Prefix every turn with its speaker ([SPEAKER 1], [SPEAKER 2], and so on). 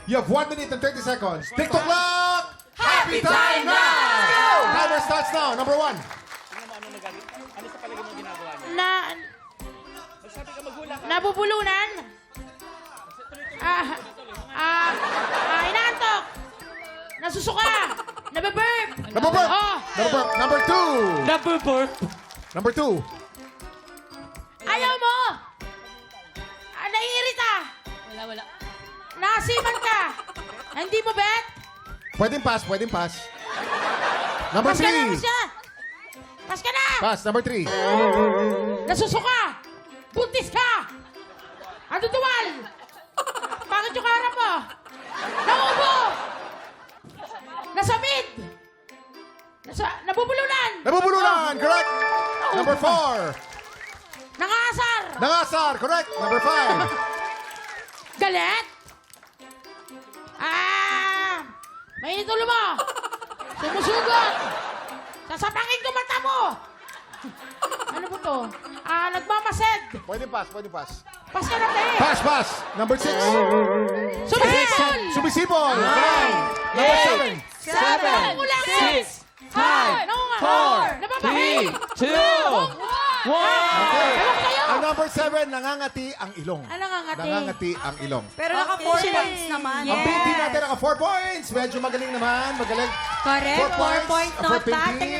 [SPEAKER 1] You have 1 minute and 30 seconds. TikTok clock!
[SPEAKER 2] Happy time
[SPEAKER 1] now! Timer starts now. Number 1.
[SPEAKER 3] Ano sa palagay mo ginagawa niya? Sabi ka maghula ka.
[SPEAKER 2] Nabubulunan. Inaantok. Nasusuka. Nababurp.
[SPEAKER 1] Number
[SPEAKER 2] Oh.
[SPEAKER 1] Number 2.
[SPEAKER 3] Nabuburp.
[SPEAKER 1] Number 2.
[SPEAKER 2] Ayaw mo. Naiirita.
[SPEAKER 3] Wala.
[SPEAKER 2] Nasiman ka. Hindi mo bet.
[SPEAKER 1] Pwedeng pass. Number
[SPEAKER 2] Pas ka na,
[SPEAKER 1] 3.
[SPEAKER 2] pas ka. Pas ka na.
[SPEAKER 1] Pass. Number 3.
[SPEAKER 2] Nasusuka. Buntis ka. Ano duwal? Bakit yung harap mo? Naubo. Nasamid. Nabubulunan.
[SPEAKER 1] Nabubulunan. Correct. Number 4.
[SPEAKER 2] Nangasar.
[SPEAKER 1] Nangasar. Correct. Number 5.
[SPEAKER 2] Galit. Mainit ulo mo. Sumusugot. Sasapangin ko mata mo. Ano po to? Nagmamasid.
[SPEAKER 1] Pwedeng pass.
[SPEAKER 2] Pas ka na, te.
[SPEAKER 1] Pass. Number 6.
[SPEAKER 2] Sumisipol.
[SPEAKER 1] Sumisipol. Correct. Number 7.
[SPEAKER 2] 7, 6, 5, 4, 3,
[SPEAKER 3] 2, 1.
[SPEAKER 1] Okay.
[SPEAKER 2] Ewan ko sa'yo.
[SPEAKER 1] Ang number 7, nangangati ang ilong.
[SPEAKER 2] Nangangati?
[SPEAKER 1] Nangangati ang ilong.
[SPEAKER 4] Pero naka 4 points naman.
[SPEAKER 1] Ang painting natin naka 4 points. Medyo magaling naman. Magaling.
[SPEAKER 4] Correct.
[SPEAKER 1] 4
[SPEAKER 4] 4 points
[SPEAKER 1] for
[SPEAKER 4] not bad.
[SPEAKER 1] painting.